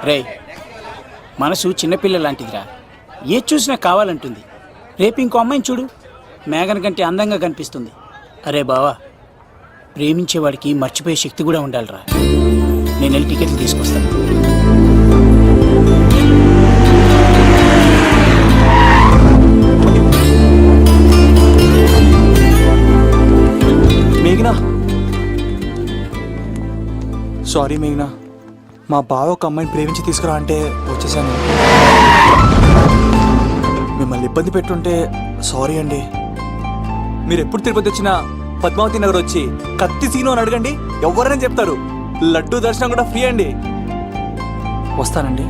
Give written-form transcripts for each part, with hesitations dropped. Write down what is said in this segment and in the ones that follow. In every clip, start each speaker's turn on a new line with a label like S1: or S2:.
S1: రేయ్, మనసు చిన్నపిల్ల లాంటిదిరా. ఏది చూసినా కావాలంటుంది. రేపు ఇంకో అమ్మాయిని చూడు, మేఘన కంటే అందంగా కనిపిస్తుంది. అరే బావా, ప్రేమించేవాడికి మర్చిపోయే శక్తి కూడా ఉండాలిరా. నేను వెళ్ళి టికెట్లు తీసుకొస్తాను.
S2: మేఘనా, సారీ మేఘనా, మా బావ ఒక అమ్మాయిని ప్రేమించి తీసుకురా అంటే వచ్చేసాను. మిమ్మల్ని ఇబ్బంది పెట్టుంటే సారీ అండి. మీరు ఎప్పుడు తిరుపతి వచ్చినా పద్మావతి నగర్ వచ్చి కత్తి సీను అని అడగండి, ఎవరైనా చెప్తారు. లడ్డూ దర్శనం కూడా ఫ్రీ అండి. వస్తానండి.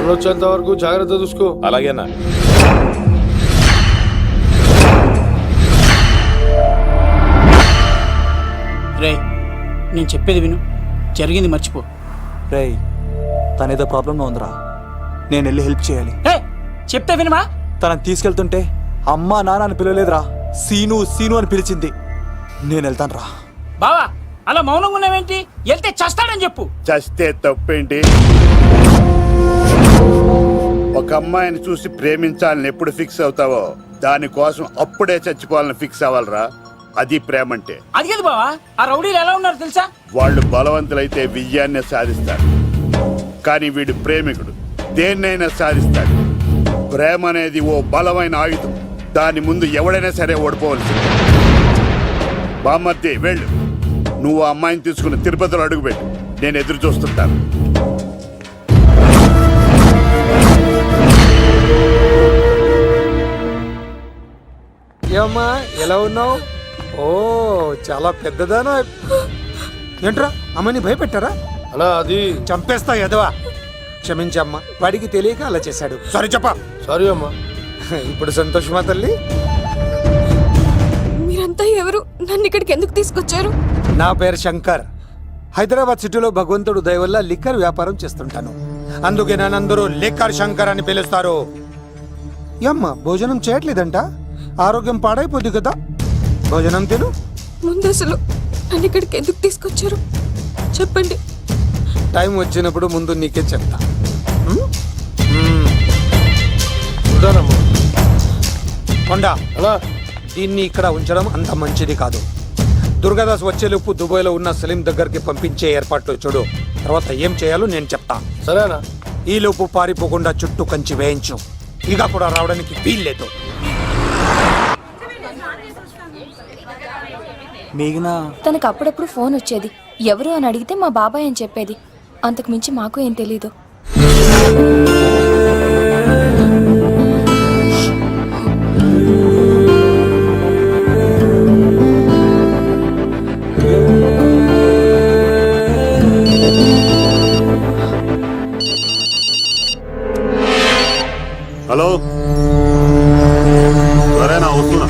S3: వచ్చేంత వరకు జాగ్రత్త చూసుకో.
S4: అలాగేనా?
S1: రే, నేను చెప్పేది విను, జరిగింది మర్చిపో.
S2: రే, తనేదో ప్రాబ్లంలో ఉందిరా, నేను వెళ్ళి హెల్ప్ చేయాలి.
S1: చెప్తే వినమా?
S2: తనని తీసుకెళ్తుంటే అమ్మా నాన్న అని పిలవలేదురా, సీను సీను అని పిలిచింది. నేను వెళ్తాను రా.
S1: బావా, అలా మౌనంగా ఉన్నావేంటి? వెళ్తే చస్తాడని చెప్పు.
S5: చస్తే తప్పేంటి? ఒక అమ్మాయిని చూసి ప్రేమించాలని ఎప్పుడు ఫిక్స్ అవుతావో దానికోసం అప్పుడే చచ్చిపోవాలని ఫిక్స్ అవ్వాలరా. అది ప్రేమంటే.
S1: అది కదా బావా, ఆ రౌడీలు ఎలా ఉన్నారు తెలుసా?
S5: వాళ్ళు బలవంతులైతే విజయాన్ని సాధిస్తారు, కానీ వీడు ప్రేమికుడు దేన్నైనా సాధిస్తాడు. ప్రేమ అనేది ఓ బలమైన ఆయుధం, దాని ముందు ఎవడైనా సరే ఓడిపోవలసింది. బామ్మర్ది వెళ్ళు, నువ్వు ఆ అమ్మాయిని తీసుకుని తిరుపతిలో అడుగుపెట్టు, నేను ఎదురు చూస్తుంటాను.
S3: ఏమ్మా, ఎలా ఉన్నావు? ఓ, చాలా పెద్దదానా?
S6: ఏంట్రా అమ్మని భయపెట్టారా?
S3: అలా అది
S6: చంపేస్తా ఎదవా. క్షమించమ్మా, వాడికి తెలియక అలా చేశాడు. సారీ చెప్పా.
S3: సారీ అమ్మా.
S6: ఇప్పుడు సంతోషమా తల్లి?
S7: మీరంతా ఎవరు? నన్ను ఇక్కడికి ఎందుకు తీసుకొచ్చారు?
S6: నా పేరు శంకర్. హైదరాబాద్ సిటీలో భగవంతుడు దయ వల్ల లిక్కర్ వ్యాపారం చేస్తుంటాను, అందుకే నన్నందరూ లిక్కర్ శంకర్ అని పిలుస్తారు. అమ్మ భోజనం చేయట్లేదంట, ఆరోగ్యం పాడైపోద్ది కదా, భోజనం తిను.
S7: ముందు అసలు నన్ను ఇక్కడికి ఎందుకు తీసుకొచ్చారు చెప్పండి.
S6: టైం వచ్చినప్పుడు ముందు నీకే చెప్తా. కొండా,
S3: అలా
S6: దీన్ని ఇక్కడ ఉంచడం అంత మంచిది కాదు. దుర్గాదాస్ వచ్చేలోపు దుబాయ్లో ఉన్న సలీం దగ్గరికి పంపించే ఏర్పాట్లు చూడు, తర్వాత ఏం చేయాలో నేను చెప్తా.
S3: సరేనా?
S6: ఈలోపు పారిపోకుండా చుట్టూ కంచి వేయించు, ఇక కూడా రావడానికి వీల్లేదు.
S2: మేఘనా
S4: తనకు అప్పుడప్పుడు ఫోన్ వచ్చేది. ఎవరు అని అడిగితే మా బాబాయ్ అని చెప్పేది. అంతకు మించి మాకు ఏం తెలీదు.
S5: హలో, సరేనా, వస్తున్నా.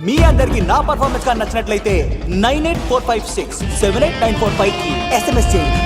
S2: మీ అందరికి నా పర్ఫార్మెన్స్ కానీ నచ్చినట్లయితే 9845678945 కి SMS చేయండి.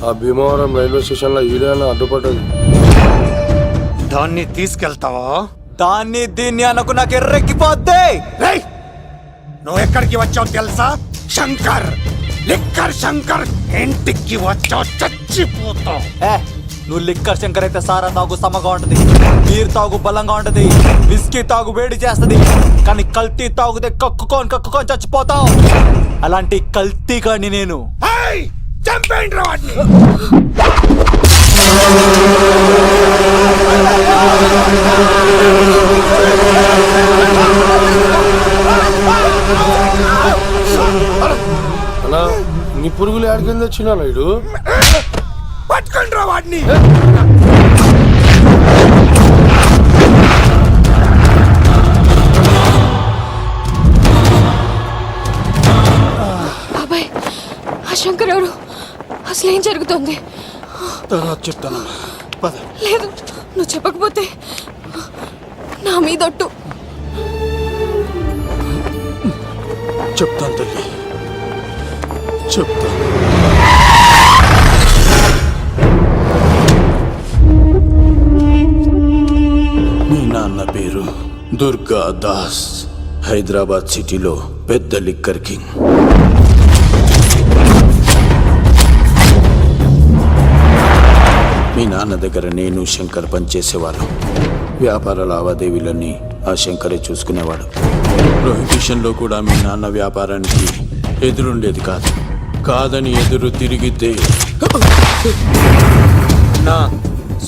S8: ఆ భీమవరం రైల్వే స్టేషన్ లో ఈడేనా అడ్డుపడ్డది.
S6: దాన్ని తీసుకెళ్తావా?
S2: దాన్ని దీన్ని అనకు నాకు ఎర్రెక్కిపోద్ది.
S6: రేయ్, నువ్వు ఎక్కడికి వచ్చావు తెలుసా? శంకర్, లిక్కర్ శంకర్ ఇంటికి వచ్చావు, చచ్చిపోతావు.
S2: నువ్వు లిక్కర్ శంకర్ అయితే సారా తాగు సమ్మగా ఉంటది, నీరు తాగు బలంగా ఉంటది, విస్కీ తాగు వేడి చేస్తది, కానీ కల్తీ తాగుతే కక్కుకొని చచ్చిపోతావు. అలాంటి కల్తీ కాని నేను.
S6: చంపేయండి రా వాడిని.
S8: అలా నీ పురుగులు ఆడికింద వచ్చినా ఇడు
S6: పట్టుకోండి రా వాడిని.
S7: బాబాయ్, ఆ శంకర్ ఎవరు? అసలు ఏం జరుగుతుంది?
S1: తర్వాత చెప్తాను. పద.
S7: లేదు, నువ్వు చెప్పకపోతే నా మీదొట్టు.
S1: చెప్తాను తల్లి, చెప్తాను. మీ నాన్న పేరు దుర్గా దాస్. హైదరాబాద్ సిటీలో పెద్ద లిక్కర్ కింగ్. మీ నాన్న దగ్గర నేను శంకర్ పనిచేసేవాళ్ళం. వ్యాపార లావాదేవీలన్నీ ఆ శంకరే చూసుకునేవాడు. ప్రొహిబిషన్లో కూడా మీ నాన్న వ్యాపారానికి ఎదురుండేది కాదు. కాదని ఎదురు తిరిగితే
S6: నా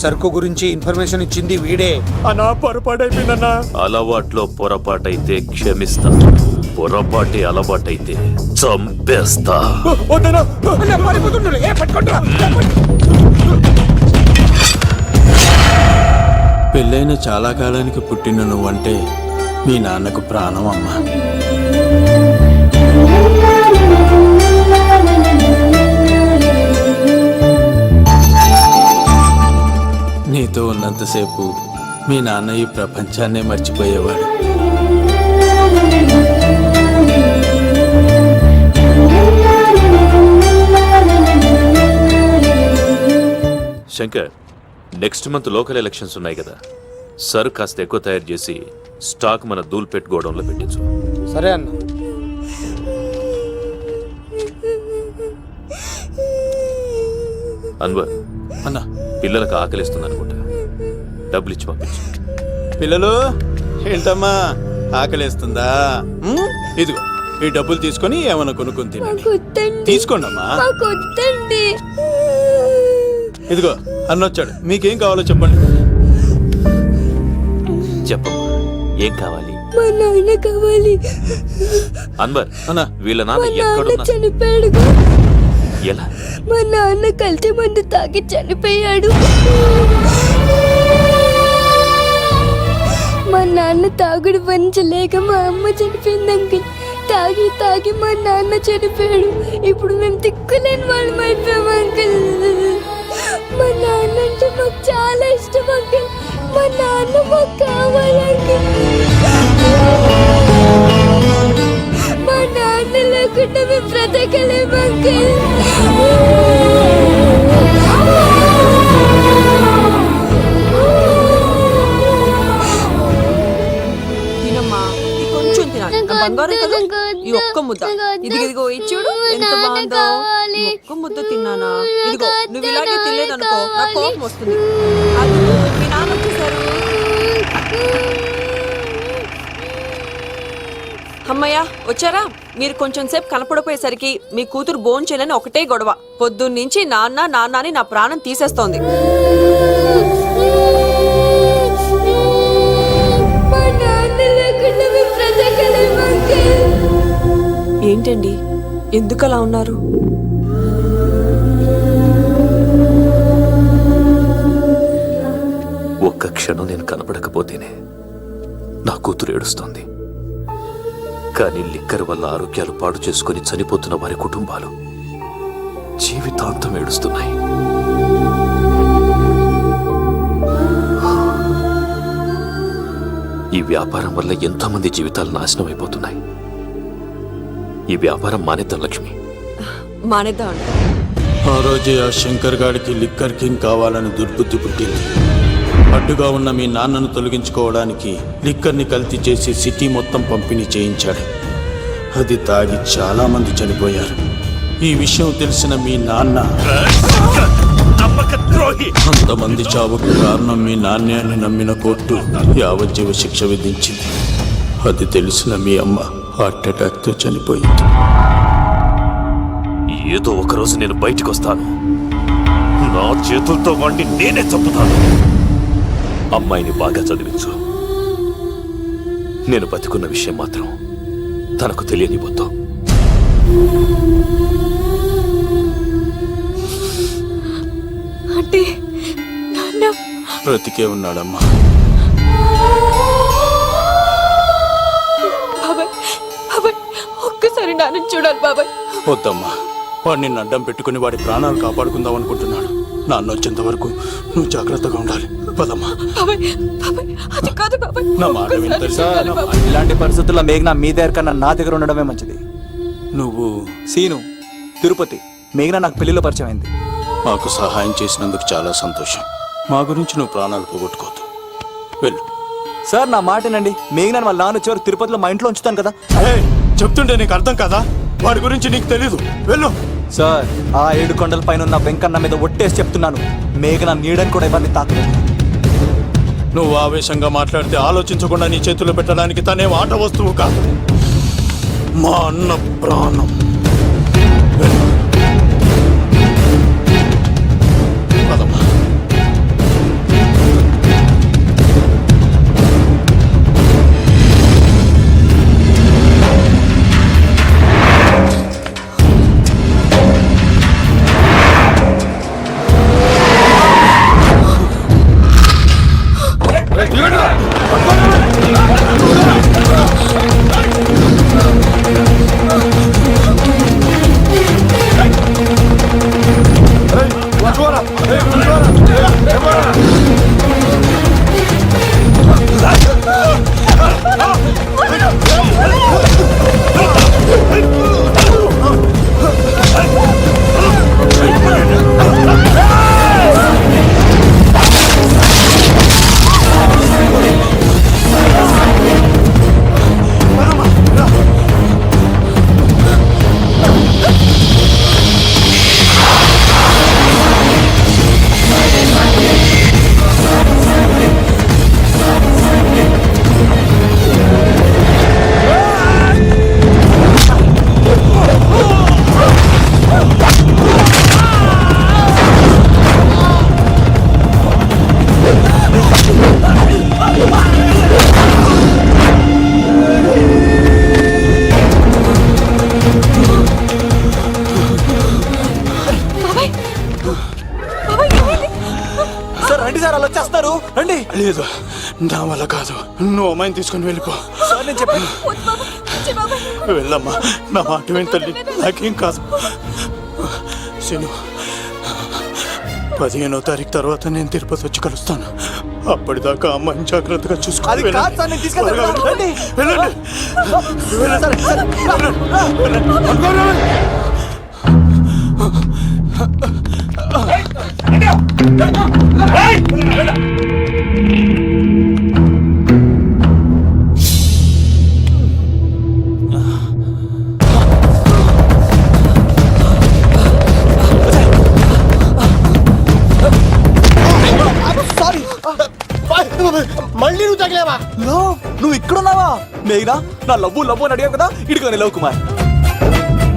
S6: సరుకు గురించి ఇన్ఫర్మేషన్ ఇచ్చింది వీడే.
S2: అన్నా పొరపాటైపోయిందన్నా.
S9: అలవాట్లో పొరపాటైతే క్షమిస్తా, పొరపాటి అలవాటైతే చంపేస్తా.
S2: వద్దనా.
S6: అన్న, పారిపోతున్నాడు. ఏ, పట్టుకోండిరా.
S3: పెళ్ళైన చాలా కాలానికి పుట్టిన నువ్వంటే మీ నాన్నకు ప్రాణం అమ్మా. నీతో ఉన్నంతసేపు మీ నాన్న ఈ ప్రపంచాన్నే మర్చిపోయేవాడు.
S9: Shankar, next month local elections ఉన్నాయి కదా, సర్ కాస్త ఎక్కువ తయారు చేసి స్టాక్ మన దూల్పేట్ గోడౌన్లో పెట్టించు.
S6: సరే అన్న.
S9: అన్వర్,
S3: అన్నా,
S9: పిల్లలకు ఆకలిస్తుంది అనుకుంటా, డబ్బులు ఇచ్చి పంపించు.
S3: పిల్లలు ఏంటమ్మా ఆకలేస్తుందా? ఇదిగో ఈ డబ్బులు తీసుకొని ఏమైనా కొనుక్కొని తినండి. తీసుకోండి అమ్మా. ఇదిగో అన్నొచ్చాడు, మీకేం కావాలో చెప్పండి.
S9: చెప్పమ్మా, ఏం కావాలి?
S7: మా నాన్న కావాలి.
S9: అన్వర్,
S3: అన్నా,
S9: వీళ్ళ
S7: మా
S9: నాన్న
S7: నాన్న
S9: ఎక్కడున్నా?
S7: చనిపోయాడు.
S9: ఎలా?
S7: మా నాన్న కల్తీ మందు తాగి చనిపోయాడు. మా నాన్న తాగుడు భరించలేక మా అమ్మ చనిపోయింది అంకుల్. తాగి తాగి మా నాన్న చనిపోయాడు. ఇప్పుడు మేము తిక్కులేని వాళ్ళం అయిపోయాం అంకుల్. మా నాన్న అంటే మాకు చాలా ఇష్టం అంకుల్. మా నాన్న మాకు కావాలి అంకుల్. మా నాన్న లేకుండా మేము బ్రతకలేము అంకుల్.
S10: తినమ్మా, ఇది కొంచెం తినాలి. నా బంగారం కదా, ఈ ఒక్క ముద్ద. ఇదిగో ఇచ్చుడు ఎంత బాగుందో. ఈ ఒక్క ముద్ద తిన్నానా? ఇదిగో నువ్వు ఇలాగే తినలేదనుకో నా కోపం వస్తుంది. అది మీ నాన్న వచ్చేసారు. అమ్మయ్య వచ్చారా? మీరు కొంచెం సేపు కనపడిపోయేసరికి మీ కూతురు భోంచేయాలని ఒకటే గొడవ. పొద్దున్నుంచి నాన్న నాన్న అని నా ప్రాణం తీసేస్తోంది. ఏంటండి, ఎందుకలా ఉన్నారు?
S9: ఒక్క క్షణం నేను కనపడకపోతేనే నా కూతురు ఏడుస్తోంది. కానీ లిక్కర్ వల్ల ఆరోగ్యాలు పాడు చేసుకుని చనిపోతున్న వారి కుటుంబాలు జీవితాంతం ఏడుస్తున్నాయి. ఈ వ్యాపారం వల్ల ఎంతోమంది జీవితాలు నాశనం అయిపోతున్నాయి. ఈ వ్యాపారం మానేద్దాం లక్ష్మి.
S10: మానేద్దాం అండి.
S3: ఆ రోజే ఆ శంకర్ గాడికి లిక్కర్ కింగ్ కావాలని దుర్బుద్ధి పుట్టింది. అడ్డుగా ఉన్న మీ నాన్నను తొలగించుకోవడానికి లిక్కర్ని కల్తీ చేసి సిటీ మొత్తం పంపిణీ చేయించాడు. అది తాగి చాలా మంది చనిపోయారు. ఈ విషయం తెలిసిన మీ నాన్న అంతమంది చావుకు కారణం మీ నాణ్యాన్ని నమ్మిన కోర్టు యావజ్జీవ శిక్ష విధించింది. అది తెలిసిన మీ అమ్మ హార్ట్ అటాక్తో చనిపోయింది.
S9: ఏదో ఒకరోజు నేను బయటకు వస్తాను, నా చేతులతో వాడిని నేనే చంపుతాను. అమ్మాయిని బాగా చదివించు. నేను బతికున్న విషయం మాత్రం తనకు తెలియనివ్వద్దు.
S7: అంటే నాన్న
S3: బ్రతికే ఉన్నాడమ్మా.
S7: బాబాయ్, బాబాయ్ ఒక్కసారి నాన్న చూడాలి బాబాయ్.
S3: వద్దమ్మా, వాడు నిన్ను అడ్డం పెట్టుకుని వాడి ప్రాణాలు కాపాడుకుందాం అనుకుంటున్నాడు. నాన్న వచ్చేంత వరకు నువ్వు జాగ్రత్తగా ఉండాలి. పదమ్మా.
S7: బాబాయ్, బాబాయ్ అది కాదు బాబాయ్.
S3: నా మాట వింటారు
S2: సార్, ఇలాంటి పరిస్థితుల్లో మేఘన మీ దగ్గర కన్నా నా దగ్గర ఉండడమే మంచిది.
S3: నువ్వు
S2: సీను, తిరుపతి. మేఘన నాకు పెళ్లిలో పరిచయం అయింది.
S3: మాకు సహాయం చేసినందుకు చాలా సంతోషం. మా గురించి నువ్వు ప్రాణాలు పోగొట్టుకోవద్దు. వెళ్ళు.
S2: సార్ నా మాటనండి. మేఘన వాళ్ళ నాన్న వచ్చేవారు తిరుపతిలో మా ఇంట్లో ఉంచుతాను కదా.
S3: చెప్తుంటే నీకు అర్థం కదా? వాడి గురించి నీకు తెలీదు. వెళ్ళు.
S2: సార్, ఆ 7 కొండల పైన ఉన్న వెంకన్న మీద ఒట్టేసి చెప్తున్నాను, మేఘన నీడని కూడా ఎవరిని తాకలేదు.
S3: నువ్వు ఆవేశంగా మాట్లాడితే ఆలోచించకుండా నీ చేతుల్లో పెట్టడానికి తనే ఆట వస్తువు కాదు, మా అన్న ప్రాణం. పదమ్మా.
S2: వస్తారు రండి.
S3: లేదు, నా వల్ల కాదు. నువ్వు అమ్మాయిని తీసుకొని వెళ్ళిపో.
S2: సార్ నేను చెప్పాను.
S3: వెళ్ళమ్మా, నా మాట విని తల్లి, నాకేం కాదు. శను, 15వ తారీఖు తర్వాత నేను తిరుపతి వచ్చి కలుస్తాను. అప్పటిదాకా అమ్మాయిని జాగ్రత్తగా చూసుకో.
S2: అది కాదు సార్, నేను తీసుకెళ్తాను. రండి.
S3: వెళ్ళండి.
S2: సారీ.
S8: మళ్ళీ నువ్వు తగిలేవా?
S2: లవ్, నువ్వు ఇక్కడున్నావా? మేఘనా, నా లవ్వు అని అడిగావు కదా, ఇడికోని లవ్ కుమార్.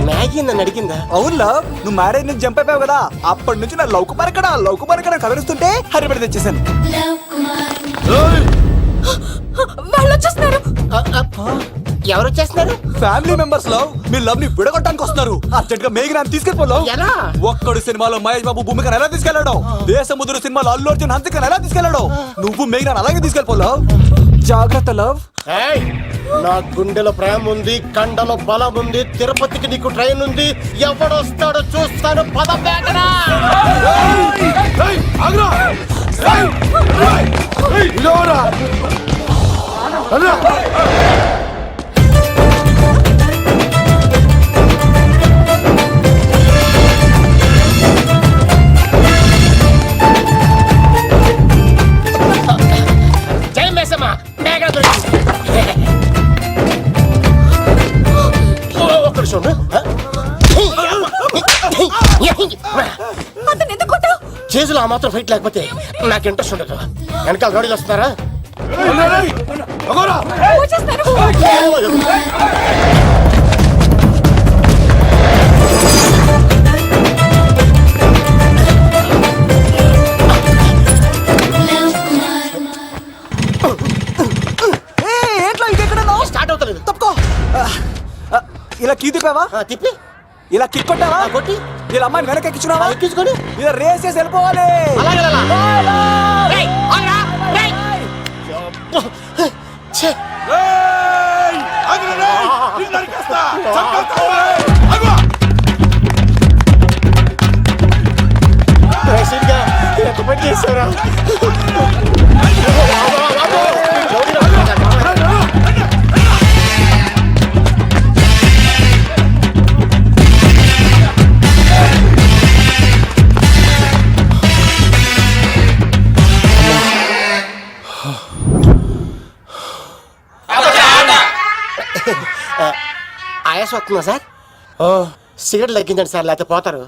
S8: మ్యాగీ నన్ను అడిగిందా?
S2: అవును లవ్, నువ్వు మ్యారేజ్ నుంచి జంప్ అయిపోయావు కదా, అప్పటి నుంచి నా లవ్ కుమార్ ఇక్కడ కదిలిస్తుంటే హరిపడి తెచ్చేసాను.
S10: వాళ్ళు వచ్చేస్తున్నారు.
S8: ఎవరు వచ్చేస్తున్నారు?
S2: ఫ్యామిలీ మెంబర్స్ లవ్, మీ లవ్ ని విడగొట్టడానికి వస్తున్నారు. అర్జెంట్ గా మేఘనాన్ని తీసుకెళ్ళిపోలేవు.
S8: ఎలా?
S2: ఒక్కడు సినిమాలో మహేష్ బాబు భూమికను ఎలా తీసుకెళ్ళాడు, దేశముద్రు సినిమాలో అల్లు అర్జున్ హన్సికను ఎలా తీసుకెళ్ళాడు, నువ్వు మేఘనాన్ని అలాగే తీసుకెళ్ళిపోలేవు. జాగ్రత్త లవ్.
S8: ఏయ్, నా గుండెలో ప్రేమ ఉంది, కండలో బలం ఉంది, తిరుపతికి నీకు ట్రైన్ ఉంది, ఎవడొస్తాడో చూస్తాను. పద బేటరా. జై మేసమ్మ, మేఘన దొరికింది. ఒక్కడు చూడు. చేతులు ఆ మాత్రం ఫైట్ లేకపోతే నాకు ఇంట్రెస్ట్ ఉండదు. వెనకాల గౌడీలు వస్తున్నారా? స్టార్ట్ అవుతలేదు.
S2: తప్పుకో. ఇలా కీ తిప్పావా?
S8: తిప్పి
S2: ఇలా కిక్ కొట్టావా?
S8: కొట్టి
S2: ఇలా అమ్మాయిని వెనక ఎక్కించున్నావా?
S8: ఎక్కించుకొని
S2: ఇలా రేస్ చేసి వెళ్ళిపోవాలి.
S8: అలాగే ఎంత పని చేశారా? ఆయాసం వస్తుందా సార్? సిగరెట్ లెక్కించండి సార్, లేకపోతే పోతారు.